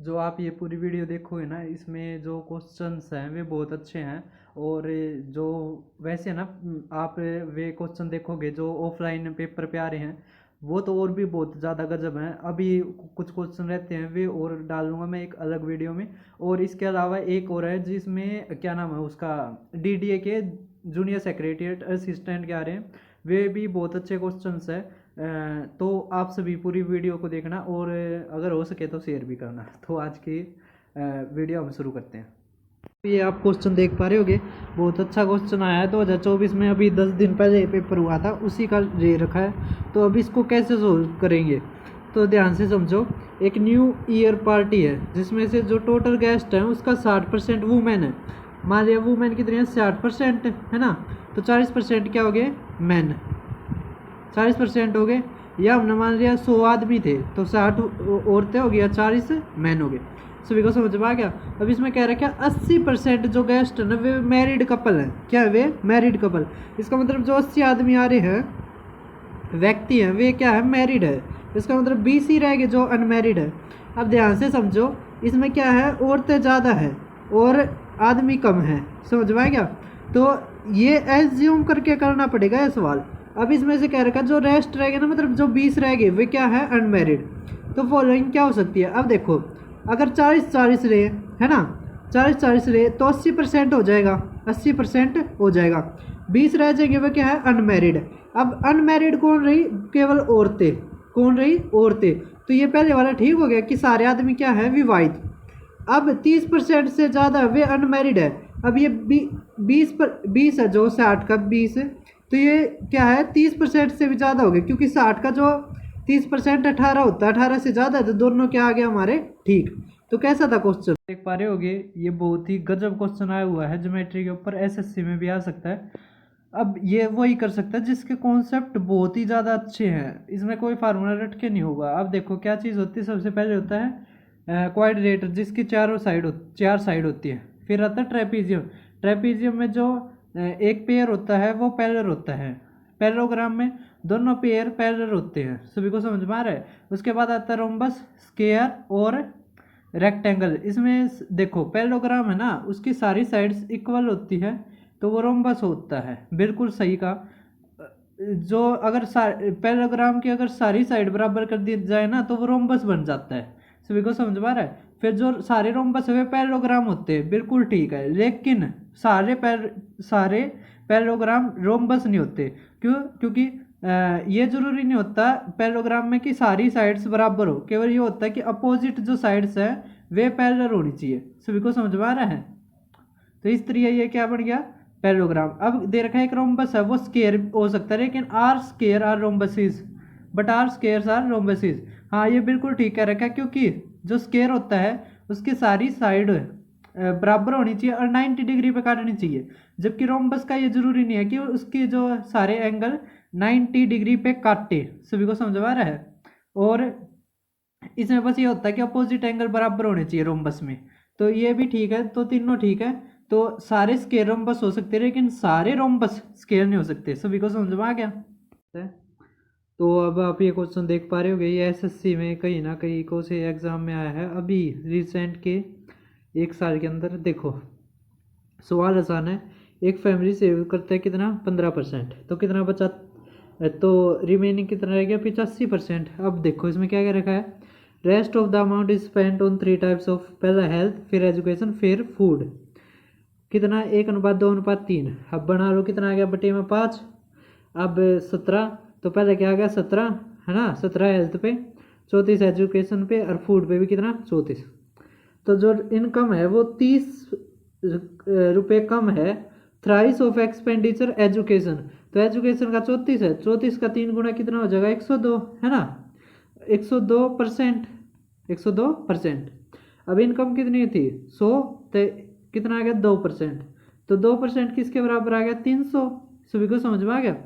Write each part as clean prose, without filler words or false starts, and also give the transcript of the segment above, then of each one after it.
जो आप ये पूरी वीडियो देखोगे ना, इसमें जो क्वेश्चंस हैं वे बहुत अच्छे हैं। और जो वैसे ना आप वे क्वेश्चन देखोगे जो ऑफलाइन पेपर पे आ रहे हैं, वो तो और भी बहुत ज़्यादा गजब हैं। अभी कुछ क्वेश्चन रहते हैं वे और डालूंगा मैं एक अलग वीडियो में। और इसके अलावा एक और है जिसमें क्या नाम है उसका, डीडीए के जूनियर सेक्रेटरीट असिस्टेंट के आ रहे हैं, वे भी बहुत अच्छे क्वेश्चंस है। तो आप सभी पूरी वीडियो को देखना और अगर हो सके तो शेयर भी करना। तो आज की वीडियो हम शुरू करते हैं। ये आप क्वेश्चन देख पा रहे होगे, बहुत अच्छा क्वेश्चन आया है 2024 में। अभी 10 दिन पहले पेपर हुआ था, उसी का ये रखा है। तो अब इसको कैसे सोल्व करेंगे, तो ध्यान से समझो। एक न्यू ईयर पार्टी है जिसमें से जो टोटल गेस्ट है उसका 60% वुमेन है। मान लिया वुमेन कितनी है, 60% है ना। तो 40% क्या हो गए, मैन। 40% हो गए। या हमने मान लिया 100 आदमी थे तो 60 औरतें हो गया, 40 मैन हो गए। सभी को समझ में आ गया। अब इसमें क्या रखा, 80% जो गेस्ट है ना वे मैरिड कपल हैं। क्या है, वे मैरिड कपल। इसका मतलब जो 80 आदमी आ रहे हैं, व्यक्ति हैं, वे क्या है, मैरिड है। इसका मतलब 20 ही रह गए जो अनमैरिड है। अब ध्यान से समझो, इसमें क्या है, औरतें ज़्यादा है और आदमी कम है। समझ में आ गया। तो ये एज्यूम करके करना पड़ेगा ये सवाल। अब इसमें से कह रखा जो रेस्ट रह गए ना, मतलब जो 20 रह गए वे क्या है, अनमैरिड। तो फॉलोइंग क्या हो सकती है। अब देखो, अगर 40-40 रहे है ना, 40-40 रहे तो 80% हो जाएगा, 80% हो जाएगा। 20 रह जाएंगे वे क्या है, अनमैरिड। अब अनमैरिड कौन रही, केवल औरतें। कौन रही, औरतें। तो ये पहले वाला ठीक हो गया कि सारे आदमी क्या है, विवाहित। अब 30% से ज़्यादा वे अनमैरिड है। अब ये 20 है, जो 60 का 20 है, तो ये क्या है, 30% से भी ज़्यादा हो गया, क्योंकि 60 का जो 30% 18 होता है, 18 से ज़्यादा है, तो दोनों क्या आ गया हमारे ठीक। तो कैसा था क्वेश्चन, देख पा रहे होगे। ये बहुत ही गजब क्वेश्चन आया हुआ है ज्योमेट्री के ऊपर, एसएससी में भी आ सकता है। अब ये वही कर सकता है जिसके कॉन्सेप्ट बहुत ही ज़्यादा अच्छे हैं, इसमें कोई फार्मूला रट के नहीं होगा। अब देखो क्या चीज़ होती है, सबसे पहले होता है क्वाड्रिलेटर जिसकी चार साइड होती है। फिर आता है ट्रेपीजियम। ट्रेपीजियम में जो एक पेयर होता है वो पैरेलल होता है। पैरेललोग्राम में दोनों पेयर पैरेलल होते हैं। सभी को समझ में आ रहा है। उसके बाद आता है रोम्बस, स्क्वायर और रेक्टेंगल। इसमें देखो पैरेललोग्राम है ना, उसकी सारी साइड्स इक्वल होती है तो वो रोम्बस होता है। बिल्कुल सही कहा। जो अगर पैरेललोग्राम की अगर सारी साइड बराबर कर दी जाए ना तो वो रोम्बस बन जाता है। सभी को समझ में आ रहा है। फिर जो सारे रोम्बस वे पैरेललोग्राम होते हैं, बिल्कुल ठीक है। लेकिन सारे पैरेललोग्राम रोम्बस नहीं होते। क्यों, क्योंकि ये जरूरी नहीं होता पैरेललोग्राम में कि सारी साइड्स बराबर हो। केवल ये होता है कि अपोजिट जो साइड्स है वे पैरेलल होनी चाहिए। सभी को समझ में आ रहा है। तो इस तरह ये क्या बन गया, पैरेललोग्राम। अब दे रखा है एक रोम्बस है, वो स्केयर हो सकता है, लेकिन are square are rhombuses, but are squares are rhombuses. हाँ ये बिल्कुल ठीक कह रखा है, क्योंकि जो स्केयर होता है उसकी सारी साइड बराबर होनी चाहिए और 90 डिग्री पे काटनी चाहिए। जबकि रोम्बस का ये जरूरी नहीं है कि उसके जो सारे एंगल 90 डिग्री पे काटे। सभी को समझ आ रहा है। और इसमें बस ये होता है कि अपोजिट एंगल बराबर होने चाहिए रोम्बस में। तो ये भी ठीक है, तो तीनों ठीक है। तो सारे स्केयर रोम्बस हो सकते हैं लेकिन सारे रोम्बस स्केयर नहीं हो सकते। सभी को समझ में आ गया। तो अब आप ये क्वेश्चन देख पा रहे होगे, ये एसएससी में कहीं ना कहीं को से एग्जाम में आया है अभी रिसेंट के 1 साल के अंदर। देखो सवाल आसान है। एक फैमिली सेव करता है कितना, 15%, तो कितना बचा, तो रिमेनिंग कितना रह गया, 85%। अब देखो इसमें क्या क्या रखा है, rest of the amount is spent on 3 types of, पहला हेल्थ, फिर एजुकेशन, फिर फूड। कितना, 1:2:3। अब बना लो कितना आ गया, बटे में 5। अब 17, तो पहले क्या आ गया 17 है ना, 17 हेल्थ पे, 34 एजुकेशन पे और फूड पे भी कितना, 34। तो जो इनकम है वो 30 रुपये कम है। थ्राइस ऑफ एक्सपेंडिचर एजुकेशन, तो एजुकेशन का 34 है, 34 का 3 गुना कितना हो जाएगा, 102 है ना, 102%, 102%। अब इनकम कितनी थी 100, तो कितना आ गया 2%, तो 2% किसके बराबर आ गया, 300। सभी को समझ में आ गया।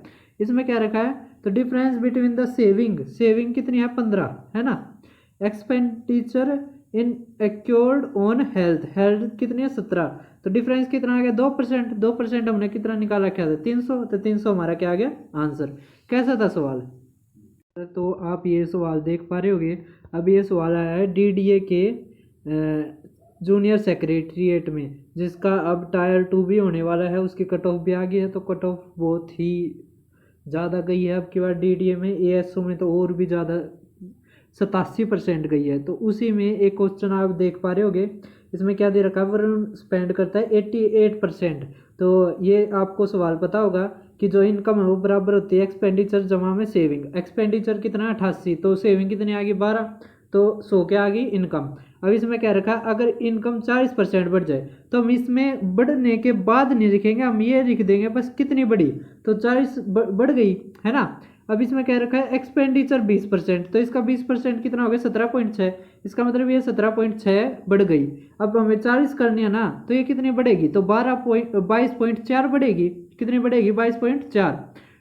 इसमें क्या रखा है, तो डिफरेंस बिटवीन द सेविंग कितनी है 15 है ना, एक्सपेंडिचर इन एक्योर्ड ऑन हेल्थ कितनी है 17, तो डिफरेंस कितना आ गया 2%। 2% हमने कितना निकाला, क्या था 300, तो 300 हमारा क्या आ गया आंसर। कैसा था सवाल। तो आप ये सवाल देख पा रहे होगे। अब ये सवाल आया है डीडीए के जूनियर सेक्रेटरीट में, जिसका अब टायर 2 भी होने वाला है, उसकी कट ऑफ भी आ गई है। तो कट ऑफ बहुत ही ज़्यादा गई है अब की बार DDA में। ASO में तो और भी ज़्यादा 87% गई है। तो उसी में एक क्वेश्चन आप देख पा रहे होगे, इसमें क्या दे रखा है, वरुण स्पेंड करता है 88%। तो ये आपको सवाल पता होगा कि जो इनकम है वो बराबर होती है एक्सपेंडिचर जमा में सेविंग। एक्सपेंडिचर कितना है 88, तो सेविंग कितनी आ गई 12, तो 100 क्या आ गई इनकम। अब इसमें क्या रखा, अगर इनकम 40% बढ़ जाए तो हम इसमें बढ़ने के बाद नहीं लिखेंगे, हम ये लिख देंगे बस कितनी बढ़ी, तो 40 बढ़ गई है ना। अब इसमें क्या रखा है एक्सपेंडिचर 20%, तो इसका 20% कितना हो गया 17.6, इसका मतलब ये 17.6 बढ़ गई। अब हमें 40 करनी है ना, तो ये कितनी बढ़ेगी, तो 22.4 बढ़ेगी। कितनी बढ़ेगी 22.4।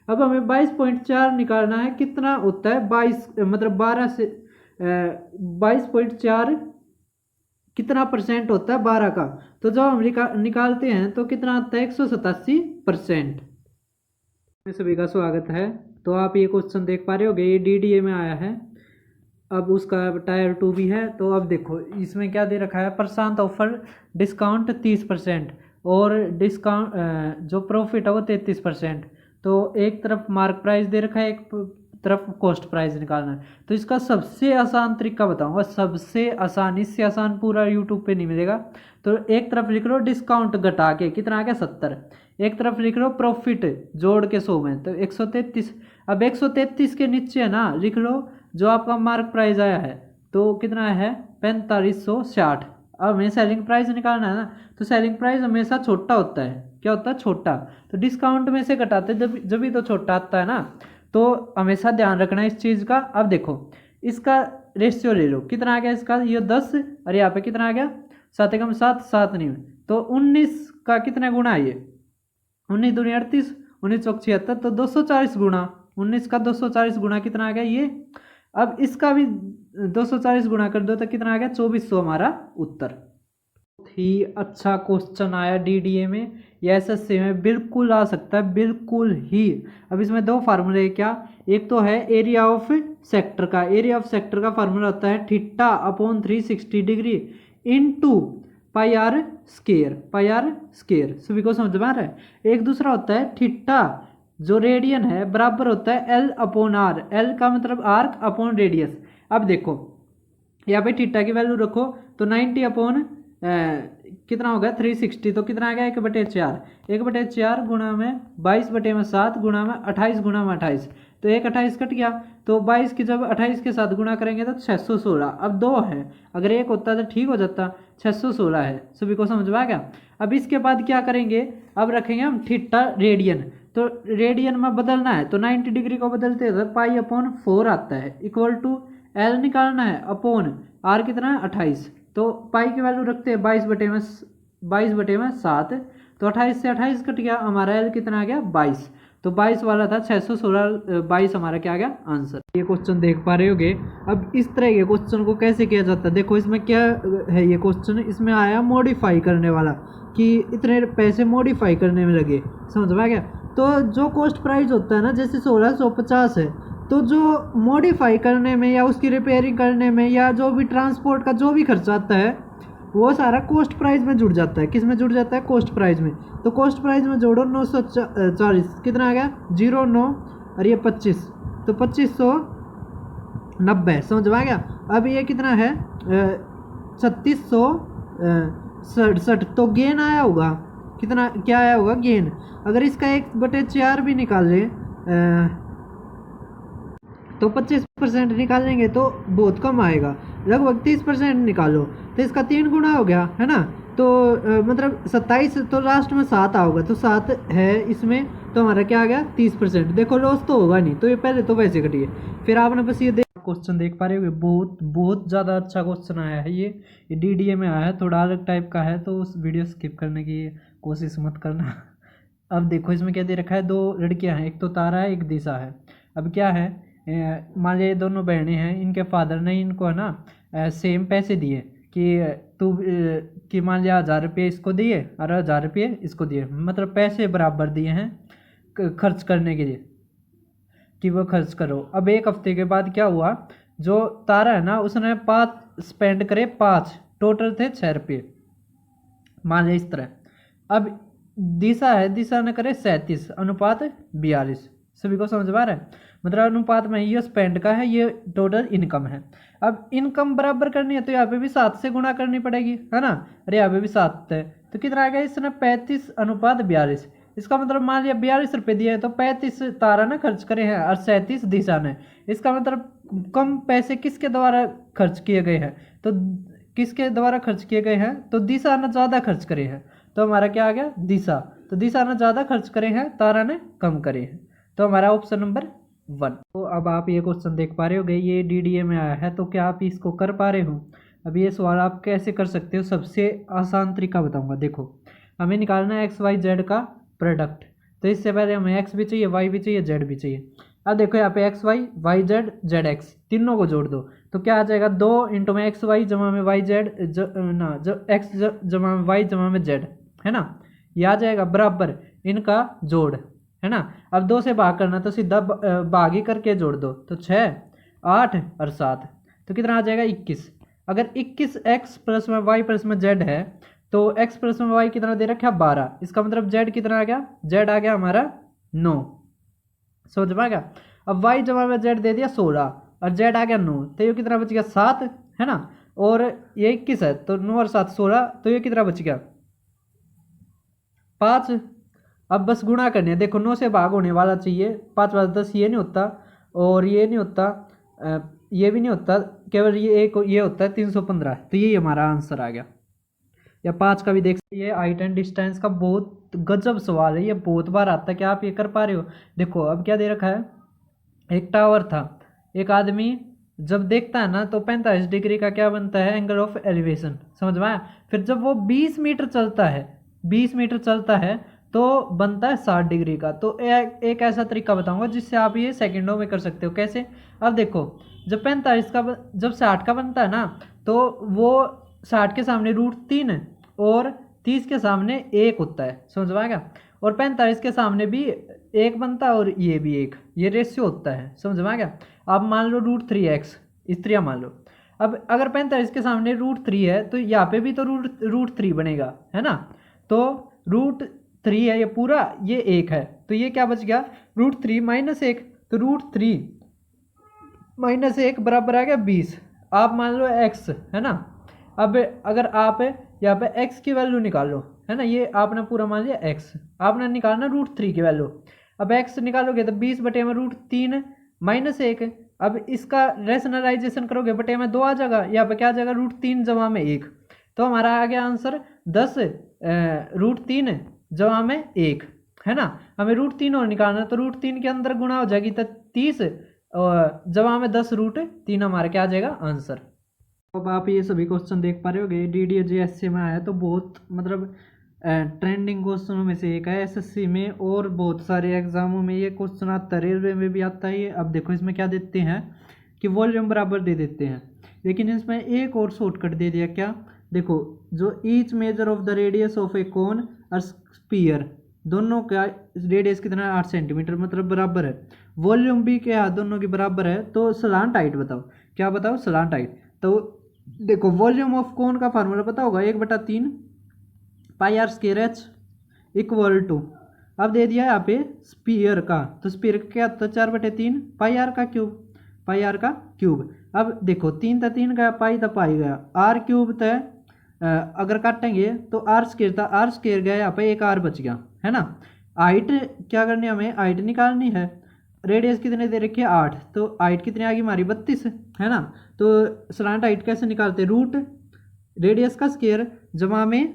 अब हमें 22.4 निकालना है, कितना होता है 22 मतलब 12 से 22.4 कितना परसेंट होता है 12 का, तो जब हम निकालते हैं तो कितना आता है 187%। सभी का स्वागत है। तो आप ये क्वेश्चन देख पा रहे होगे, ये DDA में आया है। अब उसका टायर 2 भी है। तो अब देखो इसमें क्या दे रखा है, प्रशांत ऑफर डिस्काउंट 30% और डिस्काउंट जो प्रॉफिट है वो 33%। तो एक तरफ मार्क प्राइस दे रखा है, एक तरफ कॉस्ट प्राइस निकालना है। तो इसका सबसे आसान तरीका बताऊंगा, सबसे आसान, इससे आसान पूरा यूट्यूब पे नहीं मिलेगा। तो एक तरफ लिख लो डिस्काउंट घटा के कितना आ गया 70, एक तरफ लिख लो प्रॉफिट जोड़ के 100 में, तो 133। अब 133 के नीचे है ना लिख लो जो आपका मार्क प्राइस आया है, तो कितना है 4560। अब हमें सेलिंग प्राइस निकालना है ना, तो सेलिंग प्राइस हमेशा छोटा होता है। क्या होता है छोटा, तो डिस्काउंट में से घटाते जब भी तो छोटा आता है ना, तो हमेशा ध्यान रखना इस चीज़ का। अब देखो इसका रेशियो ले लो, कितना आ गया इसका, ये 10 और यहाँ पे कितना आ गया 7 एकम 7 7 नहीं, तो 19 का कितना गुना है ये, 19 दूनी 38, 19 चौक 76, तो 240 गुना 19 का 240 गुना कितना आ गया ये। अब इसका भी 240 गुना कर दो तो कितना आ गया 2400 हमारा उत्तर। बहुत ही अच्छा क्वेश्चन आया DDA में, या SSC में बिल्कुल आ सकता है, बिल्कुल ही। अब इसमें दो फार्मूले क्या, एक तो है एरिया ऑफ सेक्टर का, एरिया ऑफ सेक्टर का फार्मूला होता है theta upon 360 degree into pi r square, pi r square. सभी को समझ में आ रहा है। एक दूसरा होता है थीटा जो रेडियन है बराबर होता है L अपॉन आर, L का मतलब आर्क अपॉन रेडियस। अब देखो यहाँ पे थीटा की वैल्यू रखो तो 90 अपॉन कितना होगा 360, तो कितना आ गया 1/4, 1/4 गुणा में 22/7 गुणा में 28 गुणा में 28, तो 1/28 कट गया, तो 22 की जब 28 के साथ गुणा करेंगे तो 616। अब 2 है, अगर 1 होता तो ठीक हो जाता, 616 है। सभी को समझ में आ गया। अब इसके बाद क्या करेंगे, अब रखेंगे हम थीटा रेडियन, तो रेडियन में बदलना है तो 90 डिग्री को बदलते हैं तो पाई अपॉन 4 आता है, इक्वल टू L निकालना है अपॉन R कितना है 28, तो पाई की वैल्यू रखते हैं 22/7, तो 28 से 28 कट गया, हमारा L कितना आ गया 22, तो 22 वाला था 616, 22 हमारा क्या आ गया आंसर। ये क्वेश्चन देख पा रहे होगे। अब इस तरह के क्वेश्चन को कैसे किया जाता है, देखो इसमें क्या है, ये क्वेश्चन इसमें आया मॉडिफाई करने वाला, कि इतने पैसे मॉडिफाई करने में लगे, समझ में आ गया। तो जो कॉस्ट प्राइस होता है ना, जैसे 1650 है, तो जो मॉडिफाई करने में या उसकी रिपेयरिंग करने में या जो भी ट्रांसपोर्ट का जो भी खर्चा आता है वो सारा कॉस्ट प्राइस में जुड़ जाता है। किस में जुड़ जाता है, कॉस्ट प्राइस में। तो कॉस्ट प्राइस में जोड़ो 940, कितना आ गया 09 और ये 25, तो 2590, समझ में आ गया। अब ये कितना है 3667, तो गेन आया होगा कितना, क्या आया होगा गेन। अगर इसका 1/4 भी निकाले तो 25% निकालेंगे तो बहुत कम आएगा, लगभग 30% निकालो तो इसका 3 गुना हो गया है ना। तो मतलब 27, तो लास्ट में 7 आओगा, तो 7 है इसमें, तो हमारा क्या आ गया 30%। देखो लॉस तो होगा नहीं, तो ये पहले तो वैसे कटिए, फिर आपने बस ये क्वेश्चन देख पा रहे हो, बहुत बहुत ज़्यादा अच्छा क्वेश्चन आया है। ये DDA में आया है, थोड़ा अलग टाइप का है, तो उस वीडियो स्किप करने की कोशिश मत करना। अब देखो इसमें क्या दे रखा है, 2 लड़कियां हैं, एक तो तारा है एक दिशा है। अब क्या है, मान लीजिए दोनों बहनें हैं, इनके फादर ने इनको है ना सेम पैसे दिए कि तू कि मान लिया 1000 रुपये इसको दिए और 1000 रुपये इसको दिए, मतलब पैसे बराबर दिए हैं खर्च करने के लिए कि वो खर्च करो। अब एक हफ्ते के बाद क्या हुआ, जो तारा है ना उसने 5 स्पेंड करे, 5 टोटल थे 6 रुपये, मान लिया इस तरह। अब दिशा है, दिशा ने करे 37 अनुपात 42, सभी को समझ में आ रहा है, मतलब अनुपात में ये स्पेंड का है, ये टोटल इनकम है। अब इनकम बराबर करनी है तो यहाँ पे भी 7 से गुणा करनी पड़ेगी, है ना, अरे यहाँ पे भी 7 है, तो कितना आ गया इसने 35 अनुपात 42। इसका मतलब मान लिया 42 रुपये दिए तो 35 तारा ने खर्च करे हैं और 37 दिशा ने। इसका मतलब कम पैसे किसके द्वारा खर्च किए गए हैं, तो किसके द्वारा खर्च किए गए हैं, तो दिशा ने ज़्यादा खर्च करे हैं, तो हमारा क्या आ गया दिशा। तो दिशा ने ज़्यादा खर्च करे हैं, तारा ने कम करे हैं, तो हमारा ऑप्शन नंबर 1। तो अब आप ये क्वेश्चन देख पा रहे होगे, ये DDA में आया है, तो क्या आप इसको कर पा रहे हो। अब ये सवाल आप कैसे कर सकते हो, सबसे आसान तरीका बताऊंगा। देखो हमें निकालना है XYZ का प्रोडक्ट, तो इससे पहले हमें X भी चाहिए, Y भी चाहिए, Z भी चाहिए। अब देखो यहाँ पे XY YZ ZX तीनों को जोड़ दो तो क्या आ जाएगा, 2 इंटू में XY जमा में YZ X जमा में Y जमा में Z, है ना, ये आ जाएगा बराबर इनका जोड़, है ना। अब 2 से भाग करना तो सीधा भाग ही करके जोड़ दो, तो 6 8 और 7, तो कितना आ जाएगा 21। अगर 21x प्लस में y प्लस में z है तो x प्लस में y कितना दे रखा है 12, इसका मतलब z कितना आ गया, z आ गया हमारा 9, समझ में आ गया। अब y जमा में z दे दिया 16 और z आ गया 9, तो ये कितना बच गया 7, है ना, और ये 21 है तो 9 और 7 16, तो ये कितना बच गया 5। अब बस गुणा करने है, देखो 9 से भाग होने वाला चाहिए, 5 5 10, ये नहीं होता और ये नहीं होता, ये भी नहीं होता, केवल ये एक ये होता है 315, तो ये हमारा आंसर आ गया। या 5 का भी देख सकते, ये हाइट एंड डिस्टेंस का बहुत गजब सवाल है, ये बहुत बार आता है, क्या आप ये कर पा रहे हो। देखो अब क्या दे रखा है, एक टावर था, एक आदमी जब देखता है ना तो 45 डिग्री का क्या बनता है एंगल ऑफ एलिवेशन, समझ में आया। फिर जब वो 20 मीटर चलता है, 20 मीटर चलता है तो बनता है 60 डिग्री का। तो एक ऐसा तरीका बताऊंगा जिससे आप ये सेकंडों में कर सकते हो। कैसे, अब देखो जब 45 का जब 60 का बनता है ना तो वो 60 के सामने √3 और 30 के सामने 1 होता है, समझ में आएगा। और 45 के सामने भी 1 बनता है और ये भी 1, ये रेशियो होता है, समझ में आ गया। आप मान लो √3x इस तरह मान लो। अब अगर 45 के सामने √3 है तो यहाँ पे भी तो √3 बनेगा, है ना। तो √3 है ये पूरा, ये 1 है, तो ये क्या बच गया √3 - 1, तो √3 - 1 बराबर आ गया 20। आप मान लो x, है ना। अब अगर आप यहाँ पे x की वैल्यू निकालो, है ना, ये आपने पूरा मान लिया x, आपने निकालना √3 की वैल्यू। अब x निकालोगे तो 20 बटे में √3 - 1। अब इसका रेशनलाइजेशन करोगे बटे में 2 आ जाएगा, यहाँ पे क्या आ जाएगा √3 जमा में 1, तो हमारा आ गया आंसर 10 √3 जमा में 1, है ना। हमें √3 और निकालना है तो √3 के अंदर गुणा हो जाएगी तो 30 जमा में 10 √3, हमारा क्या आ जाएगा आंसर। अब आप ये सभी क्वेश्चन देख पा रहे होगे, DDA GSC में आया तो बहुत मतलब ट्रेंडिंग क्वेश्चनों में से एक है SSC में, और बहुत सारे एग्जामों में ये क्वेश्चन आता है, रेलवे में भी आता है ये। अब देखो इसमें क्या देते हैं कि वॉल्यूम बराबर दे देते हैं, लेकिन इसमें एक और शॉर्टकट दे दिया। क्या, देखो जो each measure of the radius of a cone और स्पीयर, दोनों का रेडियस कितना है 8 सेंटीमीटर, मतलब बराबर है। वॉल्यूम भी क्या दोनों की बराबर है, तो स्लांट हाइट बताओ, क्या बताओ स्लांट हाइट। तो देखो वॉल्यूम ऑफ कोन का फार्मूला पता होगा 1/3 πr² इक्वल टू, अब दे दिया यहाँ पे स्पीयर का, तो स्पीयर का क्या होता है 4/3 πr का क्यूब। अब देखो 3 था 3 गया, पाई था पाई गया, r³ था, अगर काटेंगे तो r² था, r² गया, यहाँ पे एक r बच गया, है ना। हाइट क्या करनी है, हमें हाइट निकालनी है। रेडियस कितने दे रखी है 8, तो हाइट कितनी आ गई हमारी 32, है ना। तो स्लांट हाइट कैसे निकालते हैं, रूट रेडियस का स्क्वायर जमा में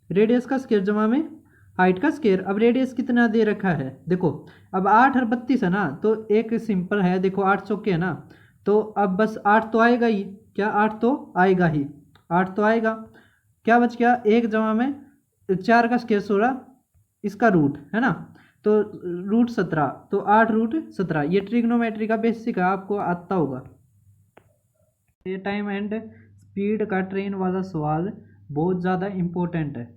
रेडियस का स्क्वायर जमा में हाइट का स्क्वायर। अब रेडियस कितना दे रखा है, देखो अब 8 और 32 है ना, तो एक सिंपल है, देखो 8 चौके है ना, तो अब बस 8 तो आएगा ही, क्या 8 तो आएगा ही, 8 तो आएगा। क्या बच गया 1 जमा में 4 का स्क्वायर 16, इसका रूट, है ना, तो √17, तो 8 √17। ये ट्रिग्नोमेट्री का बेसिक है, आपको आता होगा। ये टाइम एंड स्पीड का ट्रेन वाला सवाल बहुत ज़्यादा इम्पोर्टेंट है।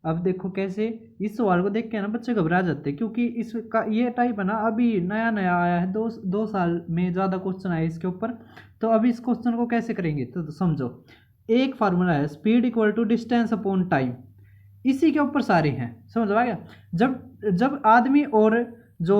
अब देखो कैसे, इस सवाल को देख के ना बच्चे घबरा जाते हैं, क्योंकि इसका ये टाइप है ना अभी नया नया आया है, दो साल में ज़्यादा क्वेश्चन आए इसके ऊपर। तो अभी इस क्वेश्चन को कैसे करेंगे तो समझो। एक फार्मूला है, speed equal to distance upon time, इसी के ऊपर सारे हैं, समझ आ गया। जब जब आदमी और जो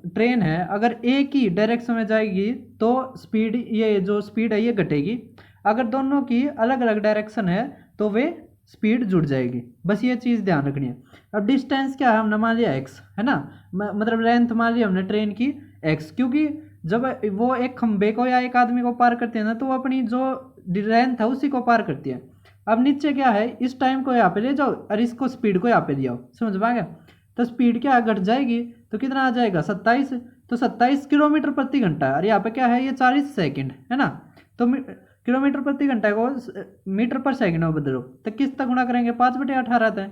ट्रेन है अगर एक ही डायरेक्शन में जाएगी तो स्पीड, ये जो स्पीड है ये घटेगी। अगर दोनों की अलग अलग डायरेक्शन है तो वे स्पीड जुड़ जाएगी, बस ये चीज़ ध्यान रखनी है। अब डिस्टेंस क्या है, हमने मान लिया x है ना, मतलब लेंथ मान लिया हमने ट्रेन की x, क्योंकि जब वो एक खंबे को या एक आदमी को पार करते हैं ना तो वो अपनी जो लेंथ है उसी को पार करती है। अब नीचे क्या है, इस टाइम को यहाँ पे ले जाओ और इसको स्पीड को यहाँ पे ले आओ, समझ में आ गया। तो स्पीड क्या घट जाएगी तो कितना आ जाएगा 27, तो 27 किलोमीटर प्रति घंटा, और यहाँ पे क्या है ये 40 सेकंड है ना। तो किलोमीटर प्रति घंटा को मीटर पर सेकंड में बदलो तो किस तक गुणा करेंगे, 5/18 आता है,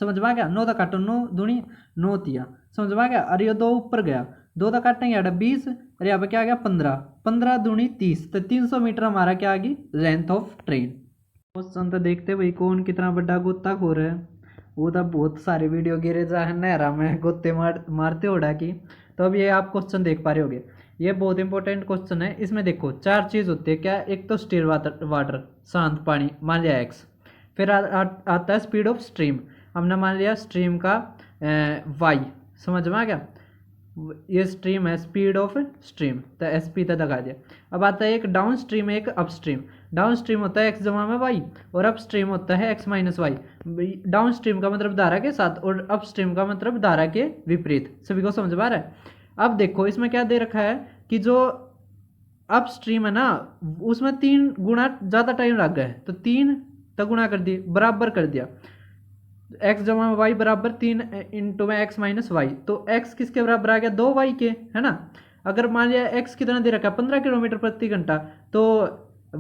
समझ में आ गया। 9 तक काटो, 9 दूनी 9 तिया, समझ में आ गया। और ये 2 ऊपर गया, 2 तक काटेंगे 20, और यहाँ पे क्या आ गया 15, 15 दूनी 30, तो 300 मीटर हमारा क्या आ गई लेंथ ऑफ ट्रेन। क्वेश्चन तो देखते भाई कौन कितना बड़ा गोताखोर है, वो तो बहुत सारे वीडियो गिरे जा है नहरा में गोते मारते उड़ा की। तो अब ये आप क्वेश्चन देख पा रहे होगे, ये बहुत इंपॉर्टेंट क्वेश्चन है। इसमें देखो 4 चीज़ होती है, क्या, एक तो स्टिल वाटर शांत पानी मान लिया x, फिर आता है स्पीड ऑफ स्ट्रीम, हमने मान लिया स्ट्रीम का y, समझ में आ गया। ये स्ट्रीम है, स्पीड ऑफ स्ट्रीम, तो एस पी तक लगा दिया। अब आता है एक डाउन स्ट्रीम एक अप स्ट्रीम। डाउन स्ट्रीम होता है x जमा में y और अप स्ट्रीम होता है x minus y. Down stream का मतलब धारा के साथ और अप स्ट्रीम का मतलब धारा के विपरीत, सभी को समझ में आ रहा है। अब देखो इसमें क्या दे रखा है कि जो अप स्ट्रीम है ना उसमें 3 गुना ज़्यादा टाइम लग गया है, तो 3 तक गुणा कर दिए, बराबर कर दिया, x जमा वाई बराबर 3 इंटू में x माइनस वाई, तो x किसके बराबर आ गया 2y के, है ना। अगर मान लिया x कितना दे रखा है 15 किलोमीटर प्रति घंटा, तो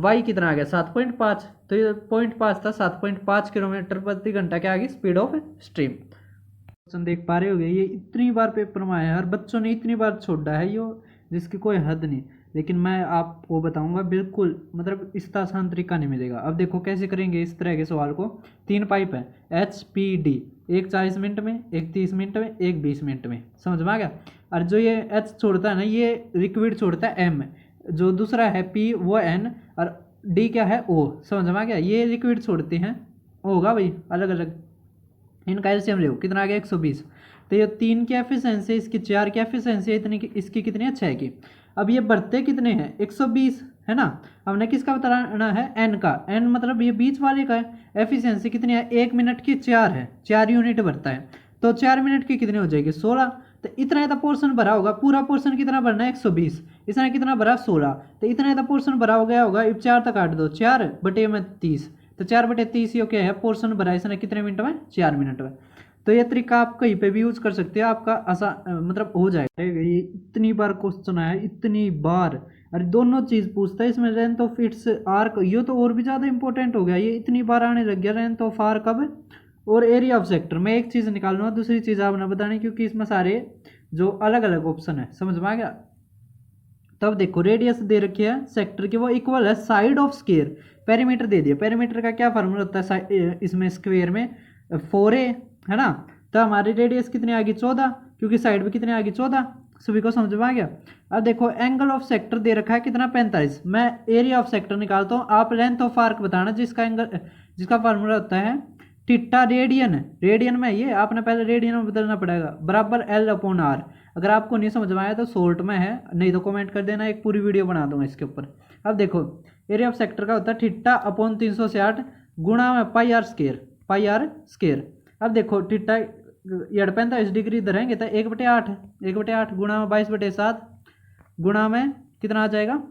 y कितना आ गया 7.5, तो ये 0.5 था, 7.5 किलोमीटर प्रति घंटा क्या आ गई स्पीड ऑफ स्ट्रीम। क्वेश्चन देख पा रहे होगे, ये इतनी बार पेपर में आया है और बच्चों ने इतनी बार छोड़ा है ये जिसकी कोई हद नहीं, लेकिन मैं आपको बताऊंगा बिल्कुल, मतलब इसका आसान तरीका नहीं मिलेगा। अब देखो कैसे करेंगे इस तरह के सवाल को। 3 पाइप है HPD, एक 40 मिनट में, एक 30 मिनट में, एक 20 मिनट में, समझ में आ गया। और जो ये H छोड़ता है ना ये लिक्विड छोड़ता है M, जो दूसरा है P वो N, और D क्या है O, समझ में आ गया। ये लिक्विड छोड़ते हैं, होगा भाई अलग अलग। इनका एलसीएम ले कितना आ गया 120, तो ये 3 की एफिशिएंसी, इसकी 4 की एफिशिएंसी, इतनी की इसकी कितनी है 6 की। अब ये बढ़ते कितने हैं 120 है ना, हमने किसका बताना है n का, n मतलब ये बीच वाले का है। एफिशिएंसी कितनी है 1 मिनट की 4 है, 4 यूनिट भरता है, तो 4 मिनट की कितनी हो जाएगी 16, तो इतना इतना पोर्शन भरा होगा। पूरा पोर्शन कितना भरना है 120, इसने कितना भरा 16, तो इतना इतना पोर्शन भरा हो गया होगा। अब 4 तक काट दो, 4 बटे में 30, तो 4/30 ये क्या है पोर्शन भरा, इसने कितने मिनट में 4 मिनट में। तो ये तरीका आप कहीं पे भी यूज कर सकते हो, आपका आसान मतलब हो जाएगा। ये इतनी बार क्वेश्चन आया इतनी बार, अरे दोनों चीज पूछता है इसमें, लेंथ ऑफ इट्स आर्क, ये तो और भी ज़्यादा इंपॉर्टेंट हो गया, ये इतनी बार आने लग गया लेंथ ऑफ आर्क अब, और एरिया ऑफ सेक्टर। मैं एक चीज़ निकाल लूँगा, दूसरी चीज़ आपने बतानी, क्योंकि इसमें सारे जो अलग अलग ऑप्शन है, समझ में आ गया। तब देखो रेडियस दे रखी है सेक्टर की, वो इक्वल है साइड ऑफ स्क्वायर, पेरीमीटर दे दिया। पेरीमीटर का क्या फार्मूला होता है इसमें स्क्वायर में 4a है ना, तो हमारी रेडियस कितनी आ गई 14, क्योंकि साइड में कितनी आ गई 14, सभी को समझ में आ गया। अब देखो एंगल ऑफ सेक्टर दे रखा है कितना 45, मैं एरिया ऑफ सेक्टर निकालता हूँ, आप लेंथ ऑफ आर्क बताना जिसका एंगल, जिसका फार्मूला होता है थीटा रेडियन, रेडियन में ये आपने पहले रेडियन में बदलना पड़ेगा, बराबर L/R। अगर आपको नहीं समझ में आया तो शॉर्ट में है, नहीं तो कमेंट कर देना, एक पूरी वीडियो बना दूंगा इसके ऊपर। अब देखो एरिया ऑफ सेक्टर का होता है θ/360 गुणा में πr स्क्वायर। अब देखो थीटा 45 डिग्री इधर रहेंगे तो 1/8 गुणा में 22/7 गुणा में कितना आ जाएगा,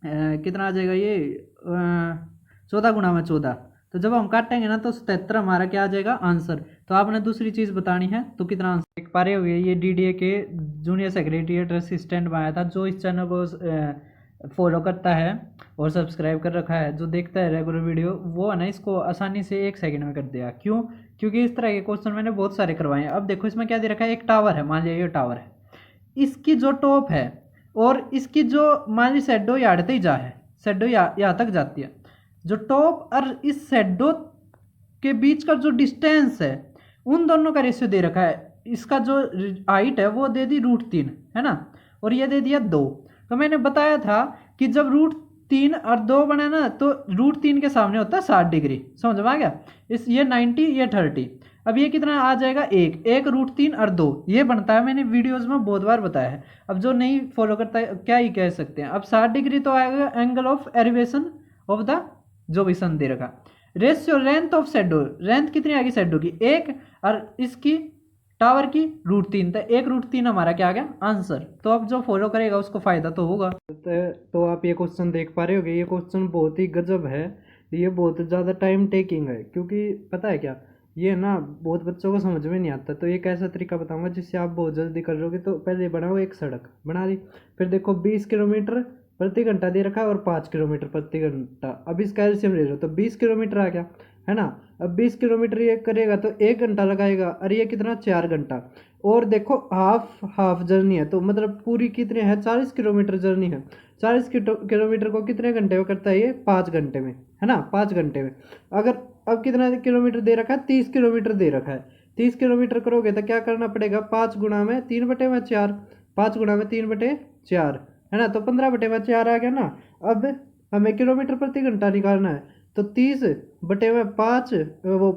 कितना आ जाएगा ये 14 गुणा में 14, तो जब हम काटेंगे ना तो 77 हमारा क्या आ जाएगा आंसर। तो आपने दूसरी चीज़ बतानी है, तो कितना आंसर देख पा रहे हो। ये DDA के जूनियर सेक्रेटरीट असिस्टेंट में आया था, जो इस चैनल को फॉलो करता है और सब्सक्राइब कर रखा है, जो देखता है रेगुलर वीडियो, वो है ना इसको आसानी से 1 सेकंड में कर दिया। क्यों, क्योंकि इस तरह के क्वेश्चन मैंने बहुत सारे करवाए हैं। अब देखो इसमें क्या दे रखा है, एक टावर है, मान लिया ये टावर है, इसकी जो टॉप है और इसकी जो मान ली शेडो यहाँ तक जा है, शेडो यहाँ तक जाती है, जो टॉप और इस शेडो के बीच का जो डिस्टेंस है उन दोनों का रेशियो दे रखा है। इसका जो हाइट है वो दे दी √3 है ना, और ये दे दिया 2। तो मैंने बताया था कि जब 3 और 2 बने ना, तो √3 के सामने होता है 60 डिग्री। समझ में आ गया? इस ये 90, ये 30। अब ये कितना आ जाएगा? एक √3 और 2 ये बनता है। मैंने वीडियोस में बहुत बार बताया है। अब जो नहीं फॉलो करता है क्या ही कह सकते हैं। अब 60 डिग्री तो आएगा angle of elevation of the जो भी सन दे रखा। Ratio length of shadow, length कितनी आएगी शैडो की? 1 और इसकी टावर की √3। तो 1 √3 हमारा क्या आ गया? आंसर। तो अब जो फॉलो करेगा उसको फायदा तो होगा। तो आप ये क्वेश्चन देख पा रहे होगे, ये क्वेश्चन बहुत ही गजब है। ये बहुत ज़्यादा टाइम टेकिंग है, क्योंकि पता है क्या, ये ना बहुत बच्चों को समझ में नहीं आता। तो एक ऐसा तरीका बताऊंगा जिससे आप बहुत जल्दी कर लोगे। तो पहले बनाओ एक सड़क बना दी, फिर देखो 20 किलोमीटर प्रति घंटा दे रखा है और 5 किलोमीटर प्रति घंटा। अब इसका एलसीएम ले लो तो 20 किलोमीटर आ गया, है ना। अब 20 किलोमीटर ये करेगा तो 1 घंटा लगाएगा, और ये कितना? 4 घंटा। और देखो हाफ जर्नी है, तो मतलब पूरी कितने है? 40 किलोमीटर जर्नी है। 40 किलोमीटर को कितने घंटे में करता है ये? 5 घंटे में, है ना, 5 घंटे में। अगर अब कितना किलोमीटर दे रखा है? 30 किलोमीटर दे रखा है। 30 किलोमीटर करोगे तो क्या करना पड़ेगा? 5 गुणा में 3/4, 5 गुणा में 3/4, है ना। तो 15/4 आ गया ना। अब हमें किलोमीटर प्रति घंटा निकालना है, तो 30/5 वो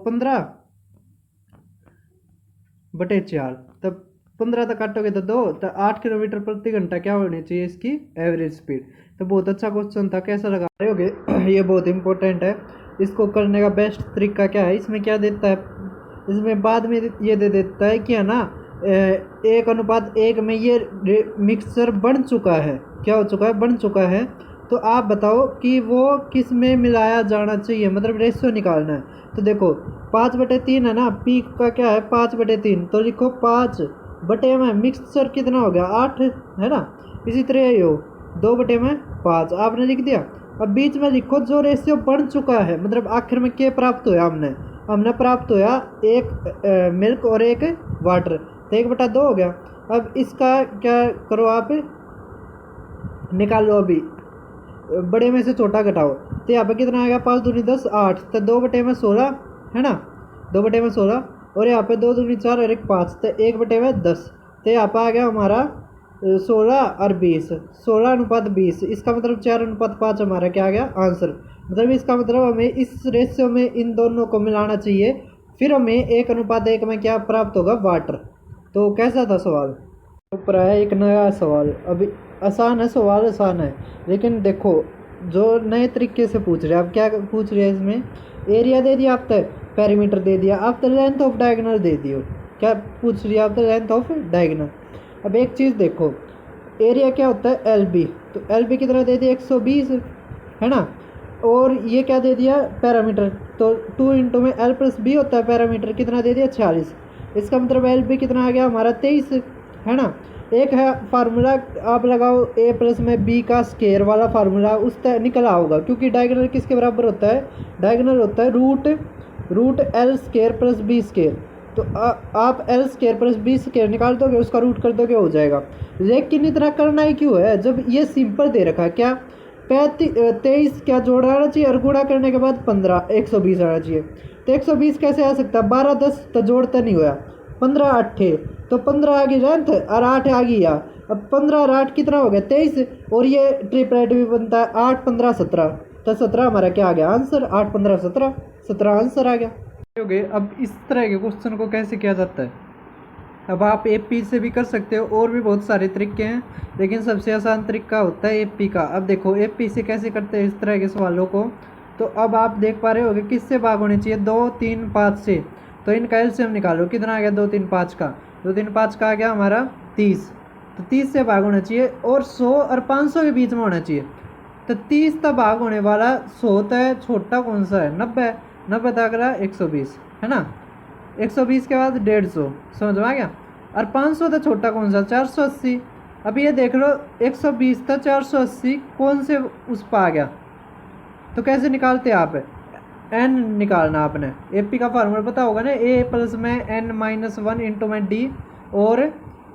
15/4, तब 15 तक काटोगे तो 2, तो 8 किलोमीटर प्रति घंटा क्या होनी चाहिए इसकी एवरेज स्पीड। तो बहुत अच्छा क्वेश्चन था, कैसा लगा रहे होगे? ये बहुत इंपॉर्टेंट है। इसको करने का बेस्ट तरीका क्या है? इसमें क्या देता है? इसमें बाद में ये दे देता है कि है ना 1:1 में ये मिक्सचर बन चुका है। क्या हो चुका है? बन चुका है। तो आप बताओ कि वो किस में मिलाया जाना चाहिए, मतलब रेशियो निकालना है। तो देखो 5/3 है ना, पी का क्या है? 5/3। तो लिखो 5 बटे में मिक्सचर कितना हो गया? 8, है ना। इसी तरह ये हो 2/5 आपने लिख दिया। अब बीच में लिखो जो रेशियो बन चुका है, मतलब आखिर में क्या प्राप्त होया? हमने प्राप्त होया एक मिल्क और एक वाटर, तो 1/2 हो गया। अब इसका क्या करो आप? निकाल लो अभी, बड़े में से छोटा घटाओ। तो यहाँ पे कितना आएगा? 5 दूनी 10, 8। तो 2/16, है ना, 2/16। और यहाँ पे 2 दूनी 4 और 1 5, तो 1/10। तो यहाँ पे आ गया हमारा 16 और 20, 16:20। इसका मतलब 4:5 हमारा क्या आ गया? आंसर। मतलब इसका मतलब हमें इस रेशियो में इन दोनों को मिलाना चाहिए, फिर हमें 1:1 में क्या प्राप्त होगा? वाटर। तो कैसा था सवाल? ऊपर आया एक नया सवाल। अभी आसान है, सवाल आसान है, लेकिन देखो जो नए तरीके से पूछ रहे हैं। अब क्या पूछ रहे हैं इसमें? एरिया दे दिया आपने, पेरीमीटर दे दिया, आप तो लेंथ ऑफ डायगोनल दे दियो। क्या पूछ रही है? आप तो लेंथ ऑफ डायगोनल। अब एक चीज़ देखो, एरिया क्या होता है? LB। तो LB कितना दे दिया? 120, है ना। और ये क्या दे दिया? पैरामीटर। तो 2 इंटू में L+B होता है पैरामीटर, कितना दे दिया? 46। इसका मतलब LB कितना आ गया हमारा? 23, है ना। एक है फार्मूला, आप लगाओ A+ में B का स्केयर वाला फार्मूला, उस तक निकला होगा, क्योंकि डायगोनल किसके बराबर होता है? डायगोनल होता है रूट L² + B²। तो आप L² + B² निकाल दोगे, उसका रूट कर दोगे, हो जाएगा। लेकिन इतना करना ही क्यों है जब ये सिंपल दे रखा है? क्या 23 क्या जोड़ आना चाहिए, और गुणा करने के बाद 15 120 आना चाहिए। तो 120 कैसे आ सकता है? 12 10 तो जोड़ता नहीं हुआ, 15 8, तो 15 आ गई लेंथ और 8 आ गई या। अब 15 और 8 कितना हो गया? 23। और ये ट्रिपलेट भी बनता है 8 15 17, तो 17 हमारा क्या आ गया? आंसर। 8 15 17, 17 आंसर आ गया। अब इस तरह के क्वेश्चन को कैसे किया जाता है? अब आप AP से भी कर सकते हो, और भी बहुत सारे तरीके हैं, लेकिन सबसे आसान तरीका होता है AP का। अब देखो AP से कैसे करते हैं इस तरह के सवालों को। तो अब आप देख पा रहे होगे किससे भाग होने चाहिए? 2 3 5 से। तो इनका एलसीएम निकालो, कितना आ गया? 2 3 5 का, 2 3 5 का आ गया हमारा 30। तो 30 से भाग होना चाहिए, और 100 और 500 के बीच में होना चाहिए। तो 30 तक भाग होने वाला 100 है, छोटा कौन सा है? 90। 90 तक रहा 120, है ना। 120 के बाद 150, समझ में आ गया। और 500 तो छोटा कौन सा? 480। अब ये देख लो 120 था, 480 कौन से उस पर आ गया? तो कैसे निकालते हैं आप? n निकालना आपने। AP का फार्मूला पता होगा ना, A+ में n-1 इंटू में D और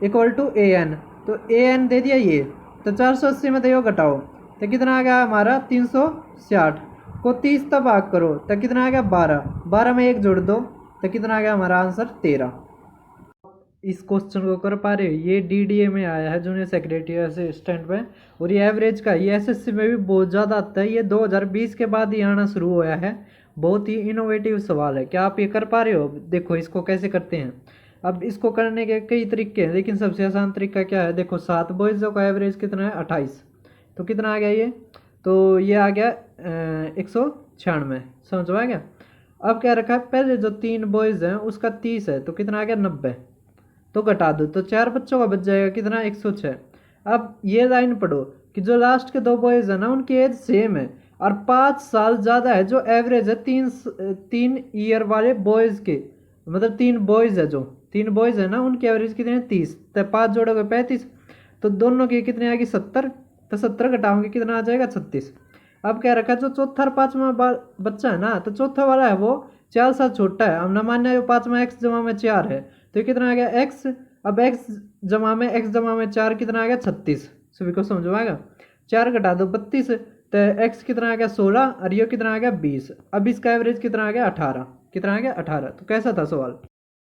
इक्वल टू AN। तो AN दे दिया ये, तो 480 में तो घटाओ, तो कितना आ गया हमारा? 360 को 30 तक भाग करो, तो कितना आ गया? 12। 12 में 1 जोड़ दो, तो कितना आ गया हमारा आंसर? 13। इस क्वेश्चन को कर पा रहे हो। ये डीडीए में आया है, जूनियर सेक्रेटरी असिस्टेंट में, और ये एवरेज का, ये एसएससी में भी बहुत ज़्यादा आता है। ये 2020 के बाद ही आना शुरू हुआ है। बहुत ही इनोवेटिव सवाल है। क्या आप ये कर पा रहे हो? देखो इसको कैसे करते हैं। अब इसको करने के कई तरीके हैं, लेकिन सबसे आसान तरीका क्या है? देखो 7 बॉयज़ों का एवरेज कितना है? 28। तो कितना आ गया ये? तो ये आ गया 196। समझ में आ गया? अब क्या रखा है? पहले जो 3 बॉयज़ हैं उसका 30 है, तो कितना आ गया? 90। तो घटा दो, तो 4 बच्चों का बच जाएगा कितना? 106। अब ये लाइन पढ़ो कि जो लास्ट के 2 बॉयज़ है ना, उनकी एज सेम है और 5 साल ज़्यादा है। जो एवरेज है 3 ईयर वाले बॉयज़ के, मतलब 3 बॉयज़ है, जो 3 बॉयज़ है ना, उनकी एवरेज कितनी है? 30। तो 5 जोड़ोगे 35, तो दोनों की कितनी आएगी? 70। तो 70 घटाओगे कितना आ जाएगा? 36। अब क्या रखा? जो चौथा और पाँचवा बच्चा है ना, तो चौथा वाला है वो 4 साल छोटा है। अब न मान्य जो पाँचवा x जमा में 4 है, तो ये कितना आ गया? x। अब x जमा में 4 कितना आ गया? 36। सभी को समझ में आएगा? 4 घटा दो 32, तो x कितना आ गया? 16, और ये कितना आ गया? 20। अब इसका एवरेज कितना आ गया? 18। कितना आ गया? 18। तो कैसा था सवाल?